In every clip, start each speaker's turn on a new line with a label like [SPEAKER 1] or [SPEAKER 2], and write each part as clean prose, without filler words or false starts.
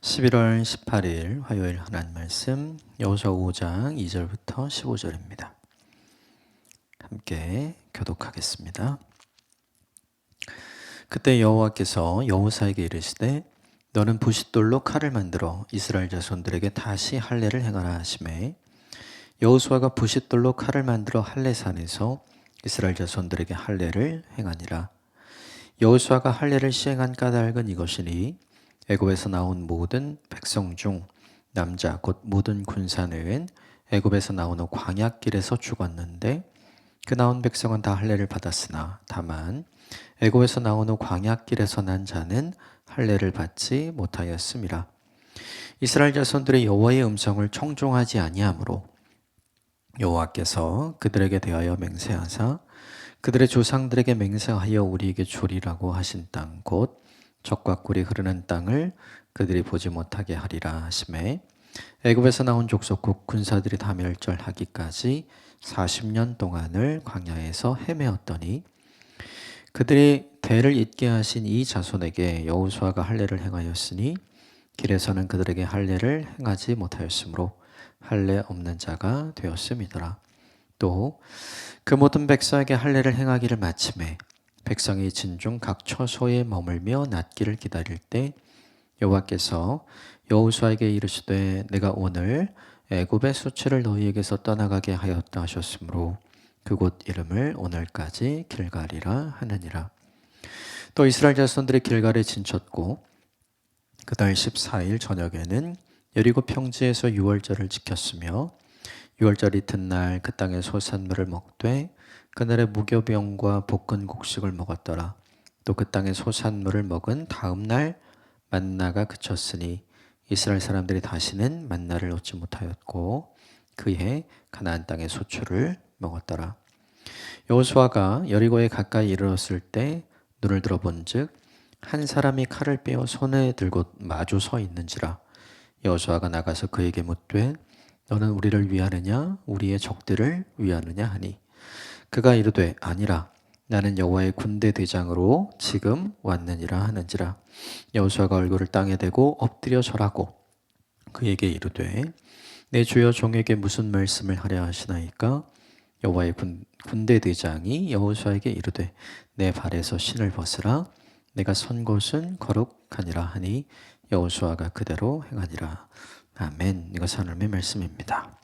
[SPEAKER 1] 11월 18일 화요일 하나님 말씀 여호수아 5장 2절부터 15절입니다. 함께 교독하겠습니다. 그때 여호와께서 여호수아에게 이르시되 너는 부싯돌로 칼을 만들어 이스라엘 자손들에게 다시 할례를 행하라 하시매 여호수아가 부싯돌로 칼을 만들어 할례산에서 이스라엘 자손들에게 할례를 행하니라. 여호수아가 할례를 시행한 까닭은 이것이니 애굽에서 나온 모든 백성 중 남자 곧 모든 군사는 애굽에서 나온 후 광야길에서 죽었는데 그 나온 백성은 다 할례를 받았으나 다만 애굽에서 나온 후 광야길에서 난 자는 할례를 받지 못하였음이라. 이스라엘 자손들의 여호와의 음성을 청종하지 아니하므로 여호와께서 그들에게 대하여 맹세하사 그들의 조상들에게 맹세하여 우리에게 주리라고 하신 땅 곧 젖과 꿀이 흐르는 땅을 그들이 보지 못하게 하리라 하시매 애굽에서 나온 족속국 군사들이 다 멸절하기까지 40년 동안을 광야에서 헤매었더니 그들이 대를 잇게 하신 이 자손에게 여호수아가 할례를 행하였으니 길에서는 그들에게 할례를 행하지 못하였으므로 할례 없는 자가 되었음이더라. 또 그 모든 백성에게 할례를 행하기를 마침에 백성이 진중 각 처소에 머물며 낫기를 기다릴 때 여호와께서 여호수아에게 이르시되 내가 오늘 애굽의 수치를 너희에게서 떠나가게 하였다 하셨으므로 그곳 이름을 오늘까지 길갈이라 하느니라. 또 이스라엘 자손들이 길갈에 진쳤고 그달 14일 저녁에는 여리고 평지에서 유월절을 지켰으며 유월절 이튿날 그 땅의 소산물을 먹되 그날의 무교병과 볶은 곡식을 먹었더라. 또 그 땅의 소산물을 먹은 다음 날 만나가 그쳤으니 이스라엘 사람들이 다시는 만나를 얻지 못하였고 그해 가나안 땅의 소출을 먹었더라. 여호수아가 여리고에 가까이 이르렀을 때 눈을 들어본즉 한 사람이 칼을 빼어 손에 들고 마주 서 있는지라. 여호수아가 나가서 그에게 묻되 너는 우리를 위하느냐 우리의 적들을 위하느냐 하니 그가 이르되 아니라 나는 여호와의 군대 대장으로 지금 왔느니라 하는지라. 여호수아가 얼굴을 땅에 대고 엎드려 절하고 그에게 이르되 내 주여 종에게 무슨 말씀을 하려 하시나이까. 여호와의 군대 대장이 여호수아에게 이르되 내 발에서 신을 벗으라 내가 선 곳은 거룩하니라 하니 여호수아가 그대로 행하니라. 아멘. 이것은 하나님의 말씀입니다.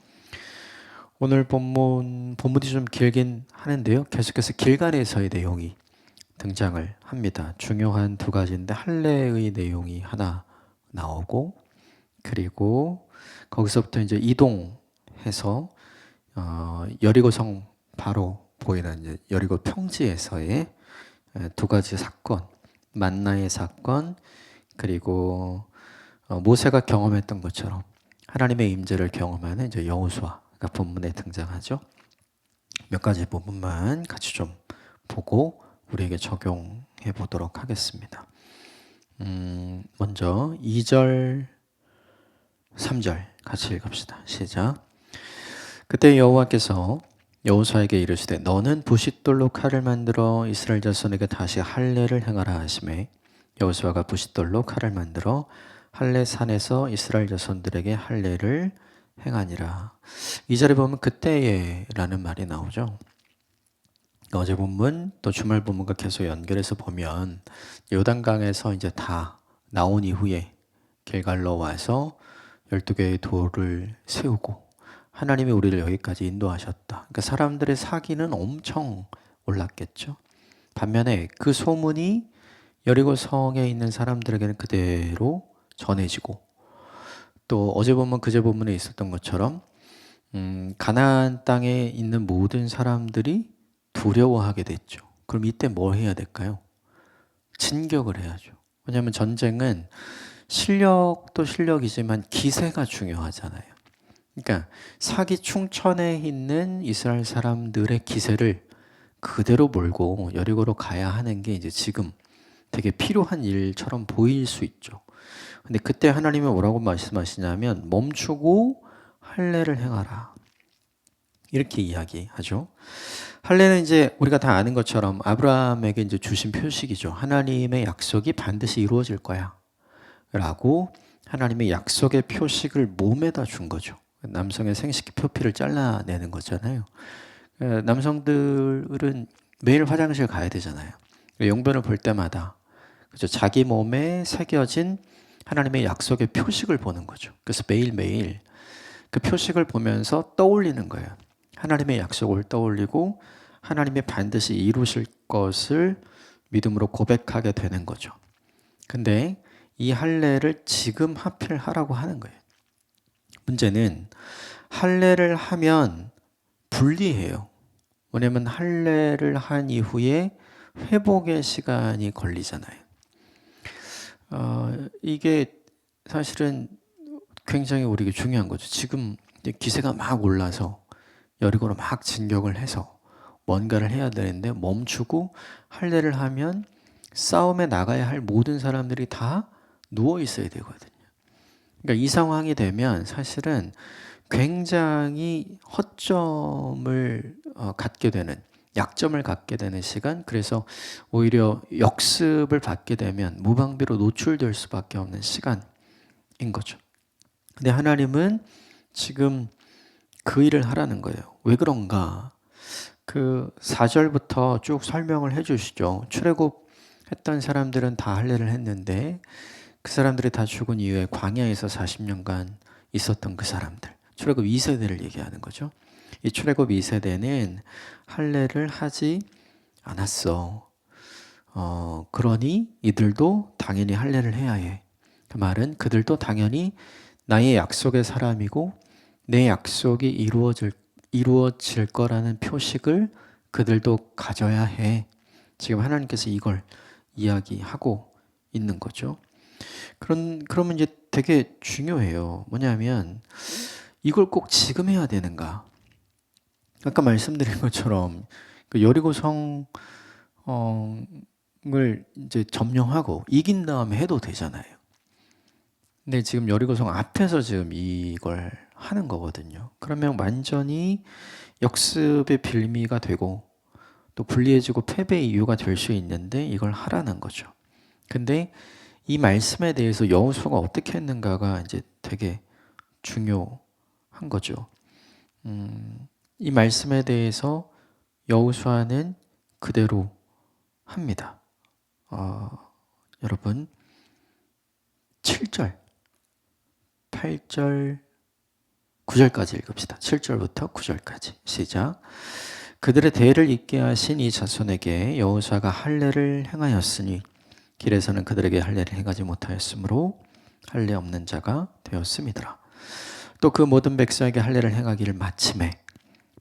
[SPEAKER 1] 오늘 본문이 좀 길긴 하는데요. 계속해서 길갈에서의 내용이 등장을 합니다. 중요한 두 가지인데 할례의 내용이 하나 나오고 그리고 거기서부터 이제 이동해서 여리고성 바로 보이는 이제 여리고 평지에서의 두 가지 사건, 만나의 사건 그리고 모세가 경험했던 것처럼 하나님의 임재를 경험하는 이제 여호수아가 본문에 등장하죠. 몇 가지 부분만 같이 좀 보고 우리에게 적용해 보도록 하겠습니다. 먼저 2절, 3절 같이 읽읍시다. 시작. 그때 여호와께서 여호수아에게 이르시되 너는 부싯돌로 칼을 만들어 이스라엘 자손에게 다시 할례를 행하라 하시매 여호수아가 부싯돌로 칼을 만들어 할례산에서 이스라엘 자손들에게 할례를 행하니라. 이 절에 보면 그때에라는 말이 나오죠. 어제 본문 또 주말 본문과 계속 연결해서 보면 요단강에서 이제 다 나온 이후에 길갈로 와서 12개의 돌을 세우고 하나님이 우리를 여기까지 인도하셨다. 그러니까 사람들의 사기는 엄청 올랐겠죠. 반면에 그 소문이 여리고 성에 있는 사람들에게는 그대로 전해지고 또 어제 본문 그제 본문에 있었던 것처럼 가나안 땅에 있는 모든 사람들이 두려워하게 됐죠. 그럼 이때 뭐 해야 될까요? 진격을 해야죠. 왜냐하면 전쟁은 실력도 실력이지만 기세가 중요하잖아요. 그러니까 사기 충천에 있는 이스라엘 사람들의 기세를 그대로 몰고 여리고로 가야 하는 게 이제 지금 되게 필요한 일처럼 보일 수 있죠. 근데 그때 하나님이 뭐라고 말씀하시냐면 멈추고 할례를 행하라. 이렇게 이야기하죠. 할례는 이제 우리가 다 아는 것처럼 아브라함에게 이제 주신 표식이죠. 하나님의 약속이 반드시 이루어질 거야. 라고 하나님의 약속의 표식을 몸에다 준 거죠. 남성의 생식기 표피를 잘라내는 거잖아요. 남성들은 매일 화장실 가야 되잖아요. 용변을 볼 때마다 그죠? 자기 몸에 새겨진 하나님의 약속의 표식을 보는 거죠. 그래서 매일매일 그 표식을 보면서 떠올리는 거예요. 하나님의 약속을 떠올리고 하나님이 반드시 이루실 것을 믿음으로 고백하게 되는 거죠. 근데 이 할례를 지금 하필 하라고 하는 거예요. 문제는 할례를 하면 불리해요. 왜냐면 할례를 한 이후에 회복의 시간이 걸리잖아요. 이게 사실은 굉장히 우리에게 중요한 거죠. 지금 기세가 막 올라서 여리고로 막 진격을 해서 뭔가를 해야 되는데 멈추고 할례를 하면 싸움에 나가야 할 모든 사람들이 다 누워 있어야 되거든요. 그러니까 이 상황이 되면 사실은 굉장히 허점을 갖게 되는, 약점을 갖게 되는 시간, 그래서 오히려 역습을 받게 되면 무방비로 노출될 수밖에 없는 시간인 거죠. 근데 하나님은 지금 그 일을 하라는 거예요. 왜 그런가? 그 4절부터 쭉 설명을 해 주시죠. 출애굽했던 사람들은 다 할례를 했는데 그 사람들이 다 죽은 이후에 광야에서 40년간 있었던 그 사람들, 출애굽 2세대를 얘기하는 거죠. 이 출애굽 2세대는 할례를 하지 않았어. 그러니 이들도 당연히 할례를 해야 해. 그 말은 그들도 당연히 나의 약속의 사람이고 내 약속이 이루어질 거라는 표식을 그들도 가져야 해. 지금 하나님께서 이걸 이야기하고 있는 거죠. 그러면 이제 되게 중요해요. 뭐냐면 이걸 꼭 지금 해야 되는가? 아까 말씀드린 것처럼 그 여리고 성을 이제 점령하고 이긴 다음에 해도 되잖아요. 근데 지금 여리고 성 앞에서 지금 이걸 하는 거거든요. 그러면 완전히 역습의 빌미가 되고 또 불리해지고 패배의 이유가 될 수 있는데 이걸 하라는 거죠. 근데 이 말씀에 대해서 여호수아가 어떻게 했는가가 이제 되게 중요한 거죠. 이 말씀에 대해서 여호수아는 그대로 합니다. 여러분 7절, 8절, 9절까지 읽읍시다. 7절부터 9절까지 시작. 그들의 대를 잇게 하신 이 자손에게 여호수아가 할례를 행하였으니 길에서는 그들에게 할례를 행하지 못하였으므로 할례 없는 자가 되었음이더라. 또 그 모든 백성에게 할례를 행하기를 마침에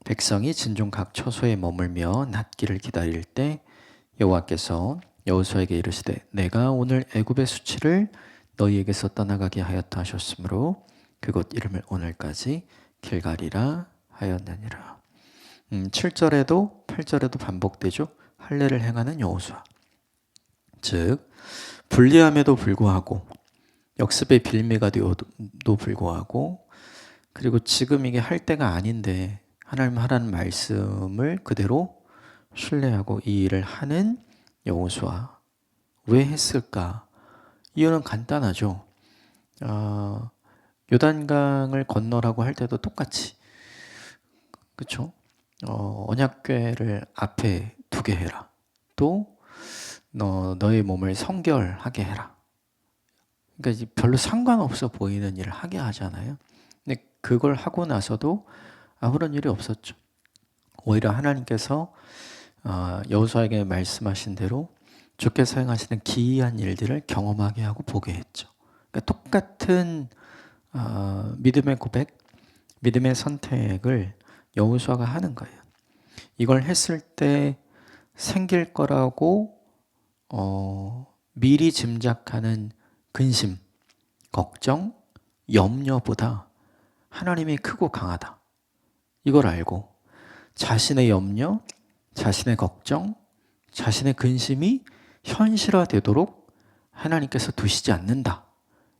[SPEAKER 1] 백성이 진중 각 처소에 머물며 낫기를 기다릴 때 여호와께서 여호수아에게 이르시되 내가 오늘 애굽의 수치를 너희에게서 떠나가게 하였다 하셨으므로 그곳 이름을 오늘까지 길갈이라 하였느니라. 7절에도 8절에도 반복되죠. 할례를 행하는 여호수아. 즉 불리함에도 불구하고 역습의 빌미가 되어도 불구하고 그리고 지금 이게 할 때가 아닌데 하나님 하라는 말씀을 그대로 신뢰하고 이 일을 하는 여호수아. 왜 했을까? 이유는 간단하죠. 요단강을 건너라고 할 때도 똑같이 그렇죠? 언약궤를 앞에 두게 해라. 또 너의 몸을 성결하게 해라. 그러니까 별로 상관없어 보이는 일을 하게 하잖아요. 근데 그걸 하고 나서도 아무런 일이 없었죠. 오히려 하나님께서 여호수아에게 말씀하신 대로 주께서 행하시는 기이한 일들을 경험하게 하고 보게 했죠. 그러니까 똑같은 믿음의 고백, 믿음의 선택을 여호수아가 하는 거예요. 이걸 했을 때 생길 거라고 미리 짐작하는 근심, 걱정, 염려보다 하나님이 크고 강하다. 이걸 알고 자신의 염려, 자신의 걱정, 자신의 근심이 현실화되도록 하나님께서 두시지 않는다.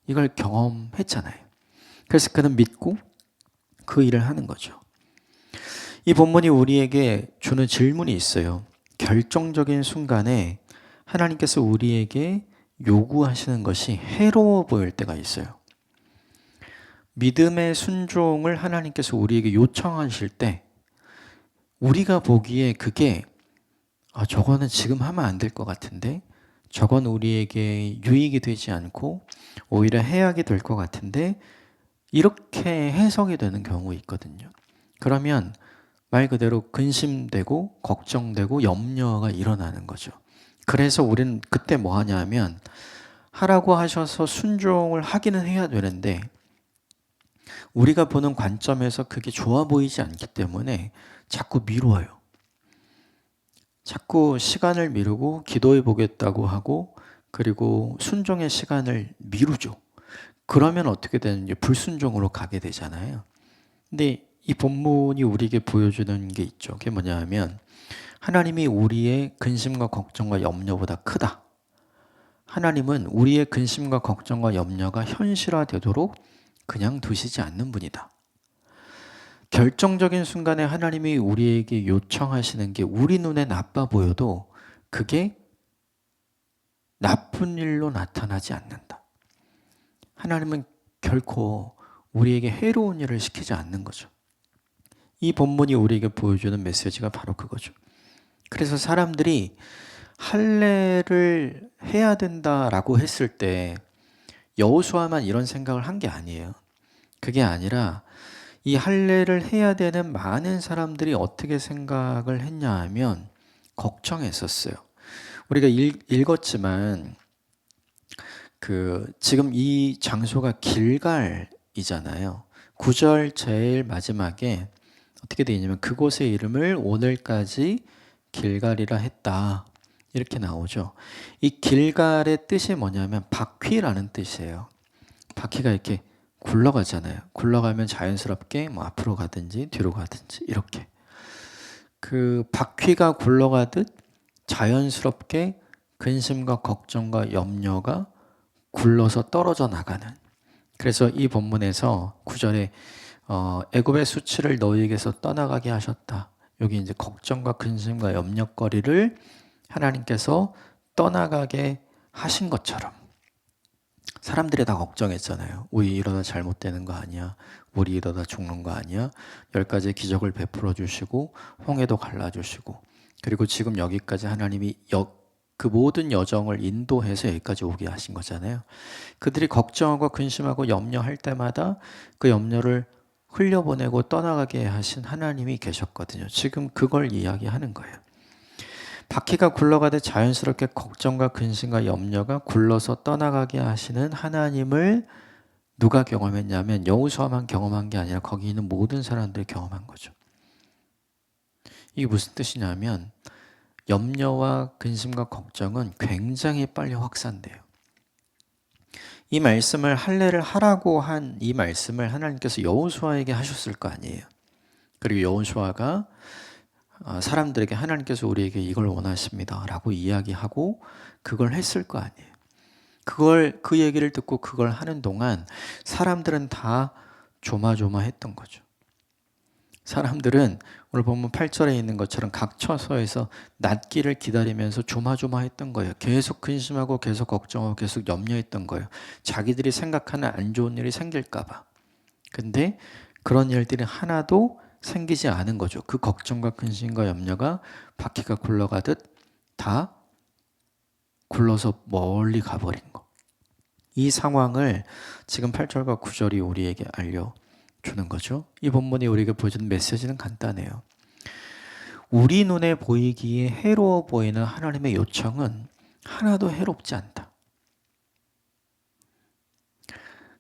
[SPEAKER 1] 이걸 경험했잖아요. 그래서 그는 믿고 그 일을 하는 거죠. 이 본문이 우리에게 주는 질문이 있어요. 결정적인 순간에 하나님께서 우리에게 요구하시는 것이 해로워 보일 때가 있어요. 믿음의 순종을 하나님께서 우리에게 요청하실 때 우리가 보기에 그게 저거는 지금 하면 안 될 것 같은데, 저건 우리에게 유익이 되지 않고 오히려 해악이 될 것 같은데, 이렇게 해석이 되는 경우 있거든요. 그러면 말 그대로 근심되고 걱정되고 염려가 일어나는 거죠. 그래서 우리는 그때 뭐 하냐면, 하라고 하셔서 순종을 하기는 해야 되는데 우리가 보는 관점에서 그게 좋아 보이지 않기 때문에 자꾸 미뤄요. 자꾸 시간을 미루고 기도해 보겠다고 하고, 그리고 순종의 시간을 미루죠. 그러면 어떻게 되는지 불순종으로 가게 되잖아요. 근데 이 본문이 우리에게 보여주는 게 있죠. 그게 뭐냐 하면, 하나님이 우리의 근심과 걱정과 염려보다 크다. 하나님은 우리의 근심과 걱정과 염려가 현실화되도록 그냥 두시지 않는 분이다. 결정적인 순간에 하나님이 우리에게 요청하시는 게 우리 눈에 나빠 보여도 그게 나쁜 일로 나타나지 않는다. 하나님은 결코 우리에게 해로운 일을 시키지 않는 거죠. 이 본문이 우리에게 보여주는 메시지가 바로 그거죠. 그래서 사람들이 할례를 해야 된다라고 했을 때 여호수아만 이런 생각을 한 게 아니에요. 그게 아니라 이 할례를 해야 되는 많은 사람들이 어떻게 생각을 했냐 하면 걱정했었어요. 우리가 읽었지만 지금 이 장소가 길갈이잖아요. 9절 제일 마지막에 어떻게 되어 있냐면, 그곳의 이름을 오늘까지 길갈이라 했다, 이렇게 나오죠. 이 길갈의 뜻이 뭐냐면 바퀴라는 뜻이에요. 바퀴가 이렇게 굴러가잖아요. 굴러가면 자연스럽게 뭐 앞으로 가든지 뒤로 가든지 이렇게, 그 바퀴가 굴러가듯 자연스럽게 근심과 걱정과 염려가 굴러서 떨어져 나가는. 그래서 이 본문에서 9절에 애굽의 수치를 너희에게서 떠나가게 하셨다. 여기 이제 걱정과 근심과 염려거리를 하나님께서 떠나가게 하신 것처럼, 사람들이 다 걱정했잖아요. 우리 이러다 잘못되는 거 아니야? 우리 이러다 죽는 거 아니야? 10가지의 기적을 베풀어 주시고 홍해도 갈라주시고, 그리고 지금 여기까지 하나님이 그 모든 여정을 인도해서 여기까지 오게 하신 거잖아요. 그들이 걱정하고 근심하고 염려할 때마다 그 염려를 흘려보내고 떠나가게 하신 하나님이 계셨거든요. 지금 그걸 이야기하는 거예요. 바퀴가 굴러가듯 자연스럽게 걱정과 근심과 염려가 굴러서 떠나가게 하시는 하나님을 누가 경험했냐면 여호수아만 경험한 게 아니라 거기 있는 모든 사람들이 경험한 거죠. 이게 무슨 뜻이냐면, 염려와 근심과 걱정은 굉장히 빨리 확산돼요. 이 말씀을 할례를 하라고 한 이 말씀을 하나님께서 여호수아에게 하셨을 거 아니에요. 그리고 여호수아가 사람들에게 하나님께서 우리에게 이걸 원하십니다 라고 이야기하고 그걸 했을 거 아니에요. 그 얘기를 듣고 그걸 하는 동안 사람들은 다 조마조마했던 거죠. 사람들은 오늘 보면 8절에 있는 것처럼 각 처소에서 낫기를 기다리면서 조마조마했던 거예요. 계속 근심하고 계속 걱정하고 계속 염려했던 거예요. 자기들이 생각하는 안 좋은 일이 생길까 봐. 근데 그런 일들이 하나도 생기지 않은 거죠. 그 걱정과 근심과 염려가 바퀴가 굴러가듯 다 굴러서 멀리 가버린 거. 이 상황을 지금 8절과 9절이 우리에게 알려주는 거죠. 이 본문이 우리에게 보여주는 메시지는 간단해요. 우리 눈에 보이기에 해로워 보이는 하나님의 요청은 하나도 해롭지 않다.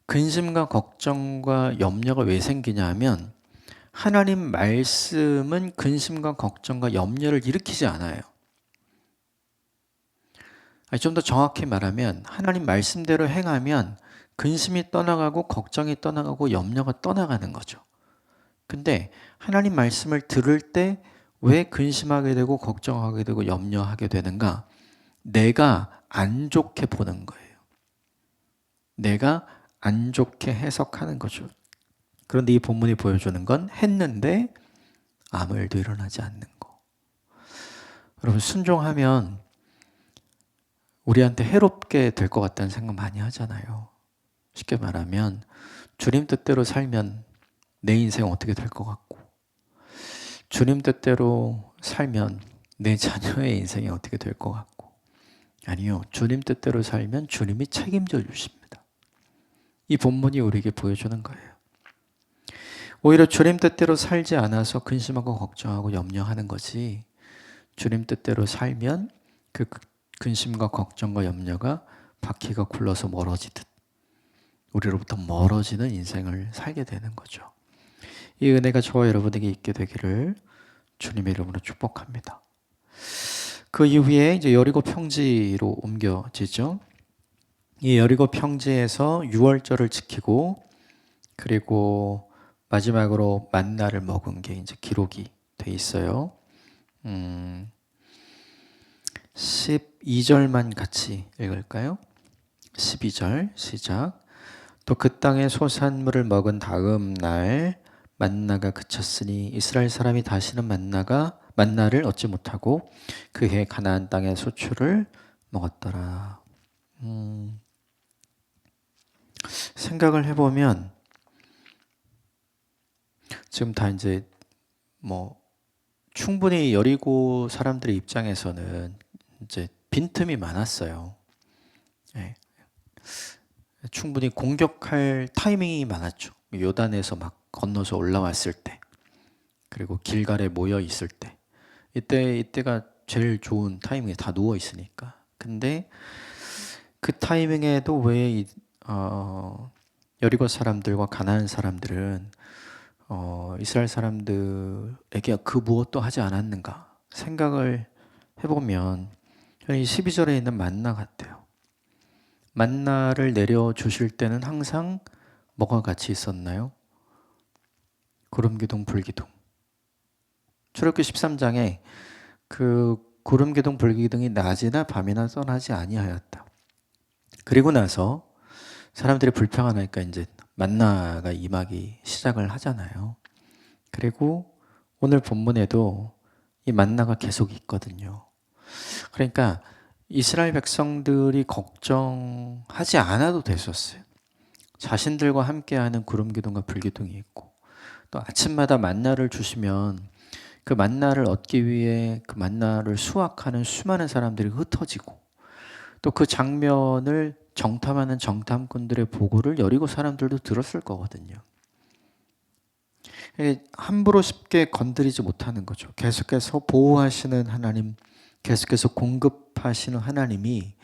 [SPEAKER 1] 근심과 걱정과 염려가 왜 생기냐 하면, 하나님 말씀은 근심과 걱정과 염려를 일으키지 않아요. 좀 더 정확히 말하면 하나님 말씀대로 행하면 근심이 떠나가고 걱정이 떠나가고 염려가 떠나가는 거죠. 근데 하나님 말씀을 들을 때 왜 근심하게 되고 걱정하게 되고 염려하게 되는가? 내가 안 좋게 보는 거예요. 내가 안 좋게 해석하는 거죠. 그런데 이 본문이 보여주는 건 했는데 아무 일도 일어나지 않는 거. 여러분, 순종하면 우리한테 해롭게 될 것 같다는 생각 많이 하잖아요. 쉽게 말하면 주님 뜻대로 살면 내 인생 어떻게 될 것 같고, 주님 뜻대로 살면 내 자녀의 인생이 어떻게 될 것 같고, 아니요, 주님 뜻대로 살면 주님이 책임져 주십니다. 이 본문이 우리에게 보여주는 거예요. 오히려 주님 뜻대로 살지 않아서 근심하고 걱정하고 염려하는 거지, 주님 뜻대로 살면 그 근심과 걱정과 염려가 바퀴가 굴러서 멀어지듯 우리로부터 멀어지는 인생을 살게 되는 거죠. 이 은혜가 저와 여러분에게 있게 되기를 주님의 이름으로 축복합니다. 그 이후에 이제 여리고 평지로 옮겨지죠. 이 여리고 평지에서 유월절을 지키고, 그리고 마지막으로 만나를 먹은 게 이제 기록이 돼 있어요. 12절만 같이 읽을까요? 12절 시작. 또 그 땅의 소산물을 먹은 다음 날 만나가 그쳤으니 이스라엘 사람이 다시는 만나를 얻지 못하고 그해 가나안 땅의 소출을 먹었더라. 생각을 해보면 지금 다 이제 뭐 충분히 여리고 사람들의 입장에서는 이제 빈틈이 많았어요. 네. 충분히 공격할 타이밍이 많았죠. 요단에서 막 건너서 올라왔을 때, 그리고 길갈에 모여 있을 때, 이때가 제일 좋은 타이밍에 다 누워 있으니까. 근데 그 타이밍에도 왜 여리고 사람들과 가나안 사람들은 이스라엘 사람들에게 그 무엇도 하지 않았는가 생각을 해보면 이 12절에 있는 만나 같아요. 만나를 내려주실 때는 항상 뭐가 같이 있었나요? 구름기둥, 불기둥. 출애굽기 13장에 그 구름기둥, 불기둥이 낮이나 밤이나 떠나지 아니하였다. 그리고 나서 사람들이 불평하니까 이제 만나가 임하기 시작을 하잖아요. 그리고 오늘 본문에도 이 만나가 계속 있거든요. 그러니까 이스라엘 백성들이 걱정하지 않아도 됐었어요. 자신들과 함께하는 구름기둥과 불기둥이 있고, 또 아침마다 만나를 주시면 그 만나를 얻기 위해 그 만나를 수확하는 수많은 사람들이 흩어지고, 또 그 장면을 정탐하는 정탐꾼들의 보고를 여리고 사람들도 들었을 거거든요. 함부로 쉽게 건드리지 못하는 거죠. 계속해서 보호하시는 하나님, 계속해서 공급하시는 하나님이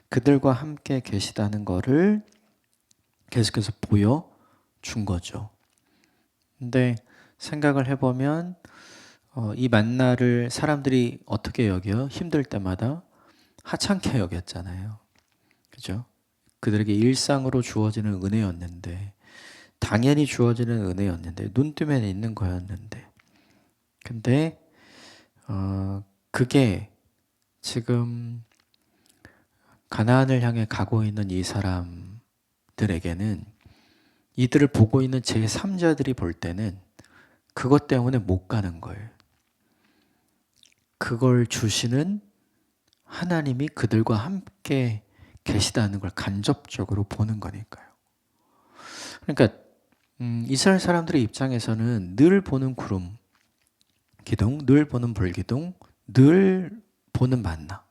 [SPEAKER 1] 그들과 함께 계시다는 것을 계속해서 보여준 거죠. 근데 생각을 해보면 이 만나를 사람들이 어떻게 여겨? 힘들 때마다 하찮게 여겼잖아요. 그죠? 그들에게 일상으로 주어지는 은혜였는데, 당연히 주어지는 은혜였는데, 눈 뜨면 있는 거였는데, 근데 그게 지금 가나안을 향해 가고 있는 이 사람들에게는, 이들을 보고 있는 제3자들이 볼 때는 그것 때문에 못 가는 거예요. 그걸 주시는 하나님이 그들과 함께 계시다는 걸 간접적으로 보는 거니까요. 그러니까 이스라엘 사람들의 입장에서는 늘 보는 구름 기둥, 늘 보는 불기둥, 늘 보는 만나,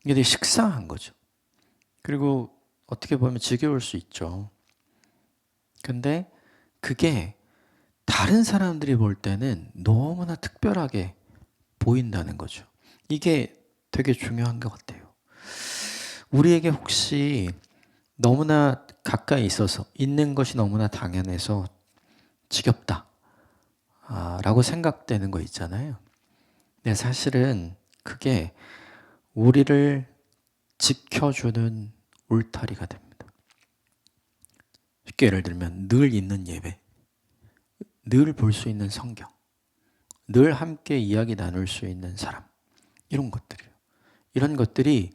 [SPEAKER 1] 이게 되게 식상한 거죠. 그리고 어떻게 보면 지겨울 수 있죠. 근데 그게 다른 사람들이 볼 때는 너무나 특별하게 보인다는 거죠. 이게 되게 중요한 것 같아요. 우리에게 혹시 너무나 가까이 있어서 있는 것이 너무나 당연해서 지겹다 라고 생각되는 거 있잖아요. 근데 사실은 그게 우리를 지켜주는 울타리가 됩니다. 쉽게 예를 들면 늘 있는 예배, 늘 볼 수 있는 성경, 늘 함께 이야기 나눌 수 있는 사람, 이런 것들이에요. 이런 것들이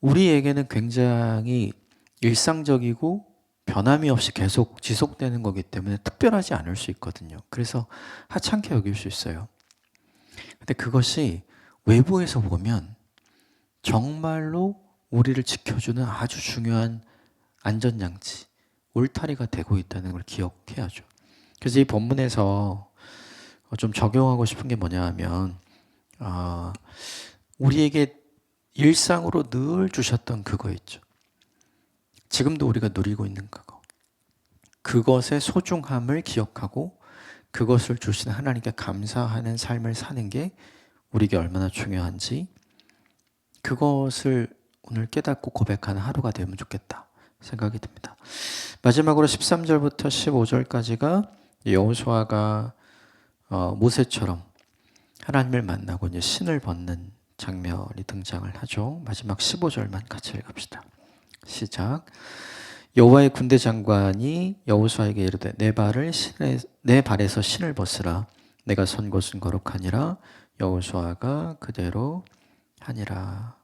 [SPEAKER 1] 우리에게는 굉장히 일상적이고 변함이 없이 계속 지속되는 거기 때문에 특별하지 않을 수 있거든요. 그래서 하찮게 여길 수 있어요. 근데 그것이 외부에서 보면 정말로 우리를 지켜주는 아주 중요한 안전장치, 울타리가 되고 있다는 걸 기억해야죠. 그래서 이 본문에서 좀 적용하고 싶은 게 뭐냐 하면 우리에게 일상으로 늘 주셨던 그거 있죠. 지금도 우리가 누리고 있는 그거. 그것의 소중함을 기억하고 그것을 주신 하나님께 감사하는 삶을 사는 게 우리에게 얼마나 중요한지 그것을 오늘 깨닫고 고백하는 하루가 되면 좋겠다 생각이 듭니다. 마지막으로 13절부터 15절까지가 여호수아가 모세처럼 하나님을 만나고 이제 신을 벗는 장면이 등장을 하죠. 마지막 15절만 같이 읽읍시다. 시작. 여호와의 군대 장관이 여호수아에게 이르되 내 발에서 신을 벗으라. 내가 선 곳은 거룩하니라. 여호수아가 그대로 하니라.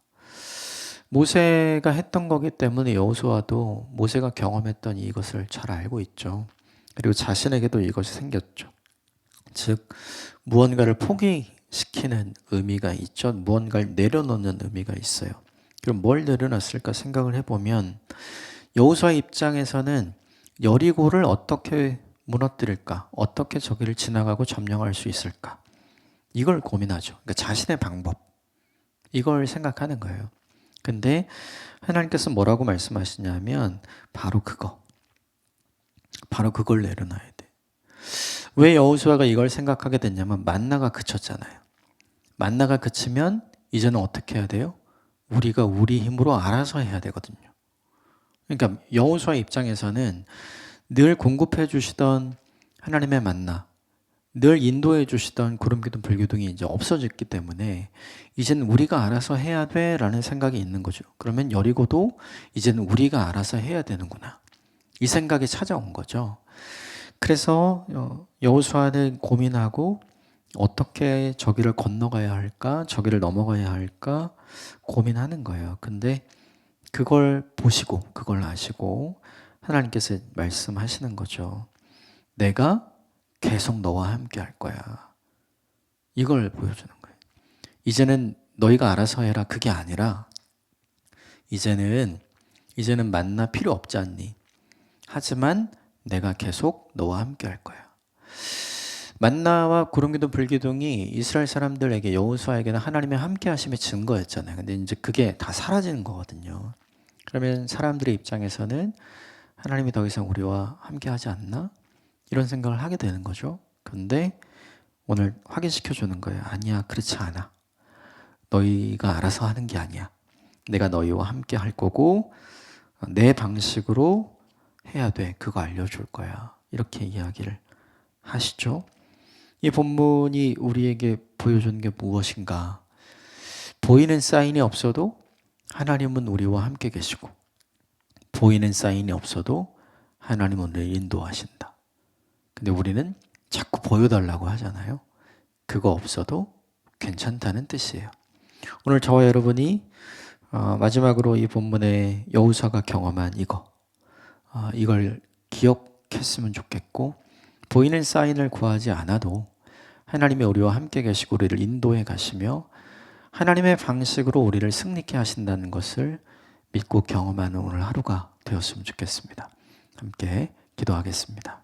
[SPEAKER 1] 모세가 했던 거기 때문에 여호수아도 모세가 경험했던 이것을 잘 알고 있죠. 그리고 자신에게도 이것이 생겼죠. 즉 무언가를 포기시키는 의미가 있죠. 무언가를 내려놓는 의미가 있어요. 그럼 뭘 내려놨을까 생각을 해보면 여호수아의 입장에서는 여리고를 어떻게 무너뜨릴까? 어떻게 저기를 지나가고 점령할 수 있을까? 이걸 고민하죠. 그러니까 자신의 방법. 이걸 생각하는 거예요. 근데 하나님께서 뭐라고 말씀하시냐면 바로 그걸 내려놔야 돼. 왜 여호수아가 이걸 생각하게 됐냐면 만나가 그쳤잖아요. 만나가 그치면 이제는 어떻게 해야 돼요? 우리가 우리 힘으로 알아서 해야 되거든요. 그러니까 여호수아 입장에서는 늘 공급해 주시던 하나님의 만나, 늘 인도해 주시던 구름기둥 불기둥이 이제 없어졌기 때문에 이제는 우리가 알아서 해야 돼라는 생각이 있는 거죠. 그러면 여리고도 이제는 우리가 알아서 해야 되는구나. 이 생각이 찾아온 거죠. 그래서 여호수아는 고민하고 어떻게 저기를 건너가야 할까, 저기를 넘어가야 할까 고민하는 거예요. 근데 그걸 보시고 그걸 아시고 하나님께서 말씀하시는 거죠. 내가 계속 너와 함께 할 거야. 이걸 보여주는 거예요. 이제는 너희가 알아서 해라 그게 아니라 이제는 만나 필요 없지 않니? 하지만 내가 계속 너와 함께 할 거야. 만나와 구름기둥 불기둥이 이스라엘 사람들에게 여호수아에게는 하나님의 함께 하심의 증거였잖아요. 근데 이제 그게 다 사라지는 거거든요. 그러면 사람들의 입장에서는 하나님이 더 이상 우리와 함께 하지 않나? 이런 생각을 하게 되는 거죠. 근데 오늘 확인시켜 주는 거예요. 아니야, 그렇지 않아. 너희가 알아서 하는 게 아니야. 내가 너희와 함께 할 거고 내 방식으로 해야 돼. 그거 알려줄 거야. 이렇게 이야기를 하시죠. 이 본문이 우리에게 보여주는 게 무엇인가? 보이는 사인이 없어도 하나님은 우리와 함께 계시고 보이는 사인이 없어도 하나님은 우리를 인도하신다. 근데 우리는 자꾸 보여달라고 하잖아요. 그거 없어도 괜찮다는 뜻이에요. 오늘 저와 여러분이 마지막으로 이 본문에 여호수아가 경험한 이걸 기억했으면 좋겠고 보이는 사인을 구하지 않아도 하나님이 우리와 함께 계시고 우리를 인도해 가시며 하나님의 방식으로 우리를 승리케 하신다는 것을 믿고 경험하는 오늘 하루가 되었으면 좋겠습니다. 함께 기도하겠습니다.